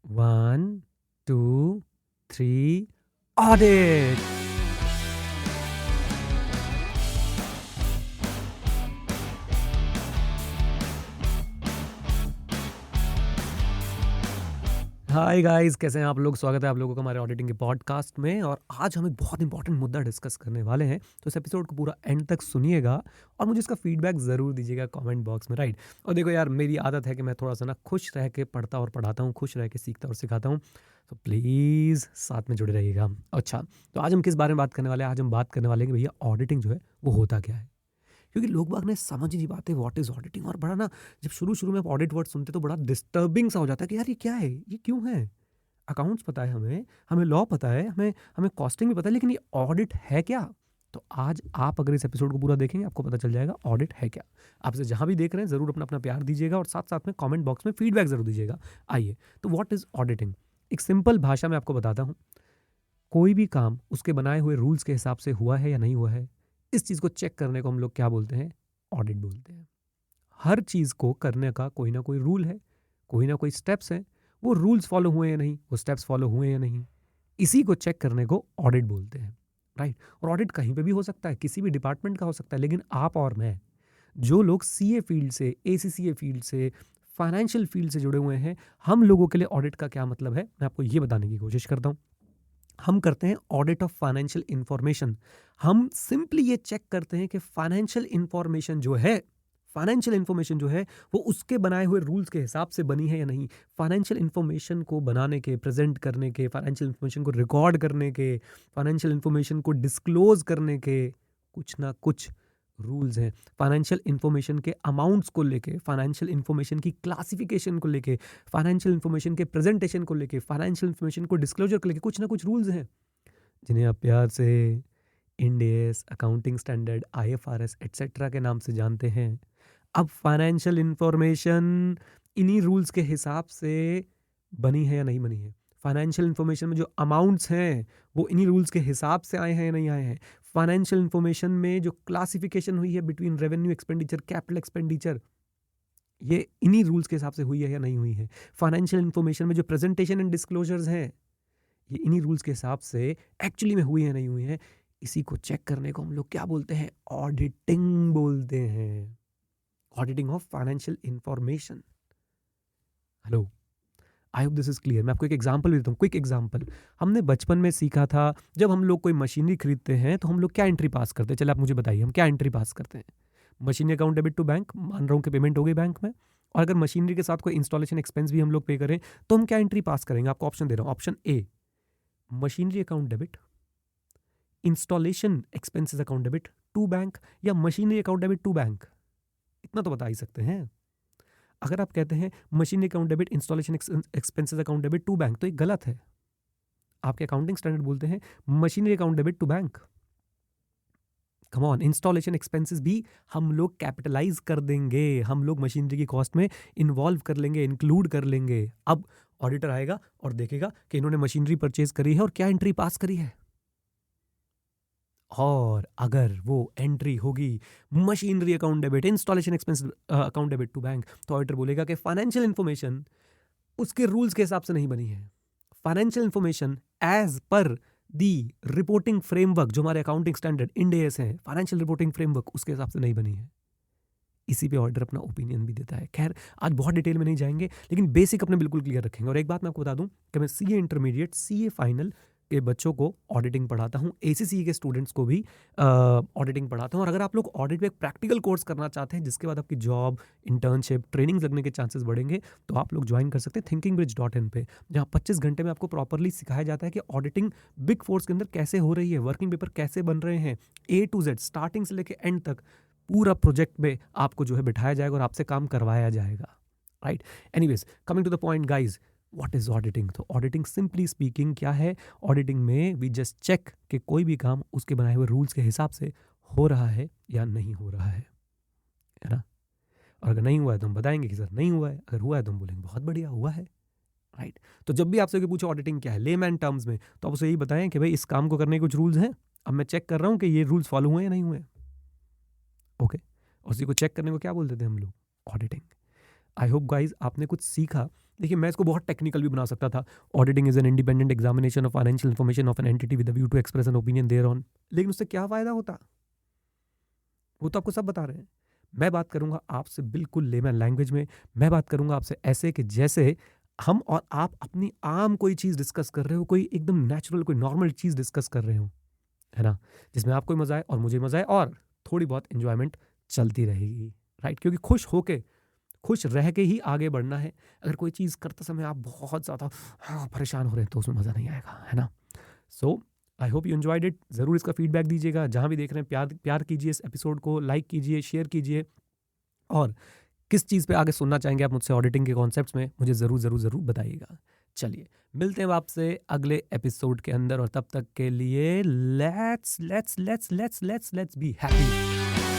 One two three audit. Hi guys, कैसे हैं आप लोग? स्वागत है आप लोगों का हमारे ऑडिटिंग के पॉडकास्ट में। और आज हम एक बहुत इंपॉर्टेंट मुद्दा डिस्कस करने वाले हैं, तो इस एपिसोड को पूरा एंड तक सुनिएगा और मुझे इसका फीडबैक ज़रूर दीजिएगा कमेंट बॉक्स में, राइट? और देखो यार, मेरी आदत है कि मैं थोड़ा सा ना खुश रह के पढ़ता और पढ़ाता हूँ, खुश रह के सीखता और सिखाता हूँ, तो प्लीज़ साथ में जुड़े रहिएगा। अच्छा, तो आज हम किस बारे में बात करने वाले हैं? आज हम बात करने वाले हैं कि भैया ऑडिटिंग जो है वो होता क्या है। क्योंकि लोग बाग ने समझ ही नहीं पाते व्हाट इज़ ऑडिटिंग। और बड़ा ना, जब शुरू में आप ऑडिट वर्ड सुनते तो बड़ा डिस्टर्बिंग सा हो जाता है कि यार ये क्या है, ये क्यों है। अकाउंट्स पता है हमें, हमें लॉ पता है, हमें हमें कॉस्टिंग भी पता है, लेकिन ये ऑडिट है क्या? तो आज आप अगर इस एपिसोड को पूरा देखेंगे आपको पता चल जाएगा ऑडिट है क्या। आपसे जहां भी देख रहे हैं ज़रूर अपना अपना प्यार दीजिएगा और साथ साथ में कमेंट बॉक्स में फीडबैक ज़रूर दीजिएगा। आइए, तो व्हाट इज़ ऑडिटिंग? एक सिंपल भाषा में आपको बताता हूँ। कोई भी काम उसके बनाए हुए रूल्स के हिसाब से हुआ है या नहीं हुआ है, इस चीज़ को चेक करने को हम लोग क्या बोलते हैं? ऑडिट बोलते हैं। हर चीज़ को करने का कोई ना कोई रूल है, कोई ना कोई स्टेप्स हैं। वो रूल्स फॉलो हुए या नहीं, वो स्टेप्स फॉलो हुए या नहीं, इसी को चेक करने को ऑडिट बोलते हैं, राइट? और ऑडिट कहीं पे भी हो सकता है, किसी भी डिपार्टमेंट का हो सकता है, लेकिन आप और मैं जो लोग सीए फील्ड से, एसीसीए फील्ड से, फाइनेंशियल फील्ड से जुड़े हुए हैं, हम लोगों के लिए ऑडिट का क्या मतलब है, मैं आपको ये बताने की कोशिश करता हूँ। हम करते हैं ऑडिट ऑफ फाइनेंशियल इंफॉर्मेशन। हम सिंपली ये चेक करते हैं कि फाइनेंशियल इंफॉर्मेशन जो है, फाइनेंशियल इंफॉर्मेशन जो है वो उसके बनाए हुए रूल्स के हिसाब से बनी है या नहीं। फाइनेंशियल इंफॉर्मेशन को बनाने के, प्रेजेंट करने के, फाइनेंशियल इंफॉर्मेशन को रिकॉर्ड करने के, फाइनेंशियल इंफॉर्मेशन को डिस्क्लोज करने के कुछ ना कुछ रूल्स हैं। फाइनेंशियल इंफॉर्मेशन के अमाउंट्स को लेके, फाइनेंशियल इंफॉर्मेशन की क्लासिफिकेशन को लेके, फाइनेंशियल इंफॉर्मेशन के प्रेजेंटेशन को लेके, फाइनेंशियल इंफॉर्मेशन को डिस्क्लोजर को लेके कुछ ना कुछ रूल्स हैं, जिन्हें आप प्यार से end S, accounting standard, IFRS etcetera के नाम से जानते हैं। अब फाइनेंशियल इंफॉर्मेशन इन्हीं रूल्स के हिसाब से बनी है या नहीं बनी है। फाइनेंशियल इंफॉर्मेशन में जो अमाउंट्स हैं वो इन्हीं रूल्स के हिसाब से आए हैं या नहीं आए हैं। फाइनेंशियल इंफॉर्मेशन में जो क्लासिफिकेशन हुई है between revenue expenditure, capital expenditure, ये इन्हीं रूल्स के हिसाब से हुई है या नहीं हुई है। फाइनेंशियल इंफॉर्मेशन में जो प्रेजेंटेशन एंड डिस्क्लोजर्स हैं, ये इन्हीं रूल्स के हिसाब से एक्चुअली में हुई है नहीं हुई है। इसी को चेक करने को हम लोग क्या बोलते हैं? ऑडिटिंग बोलते हैं। Auditing of financial information. Hello, I hope this is clear. मैं आपको एक एग्जांपल भी देता हूँ, क्विक एग्जांपल। हमने बचपन में सीखा था, जब हम लोग कोई मशीनरी खरीदते हैं तो हम लोग क्या एंट्री पास करते हैं? चलिए आप मुझे बताइए, हम क्या एंट्री पास करते हैं? Machinery account debit to bank, मान रहा हूँ कि पेमेंट हो गई बैंक में। और अगर मशीनरी के साथ कोई इंस्टॉलेशन एक्सपेंस भी हम लोग पे करें तो हम क्या एंट्री पास करेंगे? आपको ऑप्शन दे रहा हूँ। Option A, machinery account debit, installation expenses account debit to bank, या machinery account debit to bank. इतना तो बता ही सकते हैं। अगर आप कहते हैं machinery account debit, installation expenses account debit to bank, तो ये गलत है। आपके अकाउंटिंग स्टैंडर्ड बोलते हैं machinery account debit to bank. Come on, installation expenses भी हम लोग कैपिटलाइज कर देंगे, हम लोग मशीनरी की कॉस्ट में इन्वॉल्व कर लेंगे, इंक्लूड कर लेंगे। अब ऑडिटर आएगा और देखेगा कि इन्होंने मशीनरी परचेज करी है और क्या एंट्री पास करी है। और अगर वो एंट्री होगी machinery account debit, installation expense account debit to bank, तो ऑडिटर बोलेगा कि फाइनेंशियल इंफॉर्मेशन उसके रूल्स के हिसाब से नहीं बनी है। फाइनेंशियल इंफॉर्मेशन एज पर दी रिपोर्टिंग फ्रेमवर्क, जो हमारे अकाउंटिंग स्टैंडर्ड इंड एएस है, फाइनेंशियल रिपोर्टिंग फ्रेमवर्क, उसके हिसाब से नहीं बनी है। इसी पे ऑर्डर अपना ओपिनियन भी देता है। खैर, आज बहुत डिटेल में नहीं जाएंगे, लेकिन बेसिक अपने बिल्कुल क्लियर रखेंगे। और एक बात मैं आपको बता दूं कि मैं सीए इंटरमीडिएट, सीए फाइनल के बच्चों को ऑडिटिंग पढ़ाता हूँ, एसीसी के स्टूडेंट्स को भी ऑडिटिंग पढ़ाता हूँ। और अगर आप लोग ऑडिट में एक प्रैक्टिकल कोर्स करना चाहते हैं जिसके बाद आपकी जॉब, इंटर्नशिप, ट्रेनिंग लगने के चांसेस बढ़ेंगे, तो आप लोग ज्वाइन कर सकते हैं thinkingbridge.in पे, जहाँ 25 घंटे में आपको प्रॉपरली सिखाया जाता है कि ऑडिटिंग बिग फोर्स के अंदर कैसे हो रही है, वर्किंग पेपर कैसे बन रहे हैं, ए टू जेड, स्टार्टिंग से लेकर एंड तक पूरा प्रोजेक्ट में आपको जो है बिठाया जाएगा और आपसे काम करवाया जाएगा, right? Anyways, coming to the point guys, what is auditing? तो ऑडिटिंग सिंपली स्पीकिंग क्या है? ऑडिटिंग में वी जस्ट चेक कि कोई भी काम उसके बनाए हुए रूल्स के हिसाब से हो रहा है या नहीं हो रहा है ना? और अगर नहीं हुआ है तो हम बताएंगे कि सर नहीं हुआ है, अगर हुआ है तो हम बोलेंगे बहुत बढ़िया हुआ है, राइट? तो जब भी आपसे पूछो ऑडिटिंग क्या है लेमैन टर्म्स में, तो आप उसे यही बताएं कि भाई इस काम को करने के कुछ रूल्स हैं, अब मैं चेक कर रहा हूँ कि ये रूल्स फॉलो हुए या नहीं हुए। ओके, और उसी को चेक करने को क्या बोलते थे हम लोग? ऑडिटिंग। आई होप गाइज आपने कुछ सीखा। देखिए, मैं इसको बहुत टेक्निकल भी बना सकता था। Auditing is an independent examination of financial information of an entity with a view to express an opinion thereon. लेकिन उससे क्या फ़ायदा होता? वो तो आपको सब बता रहे हैं। मैं बात करूँगा आपसे बिल्कुल लेमन लैंग्वेज में, मैं बात करूँगा आपसे ऐसे कि जैसे हम और आप अपनी आम कोई चीज़ डिस्कस कर रहे हो, कोई एकदम नेचुरल, कोई नॉर्मल चीज़ डिस्कस कर रहे हो, है ना? जिसमें आपको भी मज़ा आए और मुझे मज़ा आए और थोड़ी बहुत एन्जॉयमेंट चलती रहेगी, राइट? क्योंकि खुश रह के ही आगे बढ़ना है। अगर कोई चीज़ करते समय आप बहुत ज़्यादा परेशान हो रहे हैं तो उसमें मज़ा नहीं आएगा, है ना? So I hope you enjoyed it. ज़रूर इसका फीडबैक दीजिएगा। जहाँ भी देख रहे हैं प्यार प्यार कीजिए इस एपिसोड को, लाइक कीजिए, शेयर कीजिए और किस चीज़ पे आगे सुनना चाहेंगे आप मुझसे ऑडिटिंग के कॉन्सेप्ट्स में, मुझे ज़रूर बताइएगा। चलिए, मिलते हैं आपसे अगले एपिसोड के अंदर और तब तक के लिए लेट्स बी हैप्पी।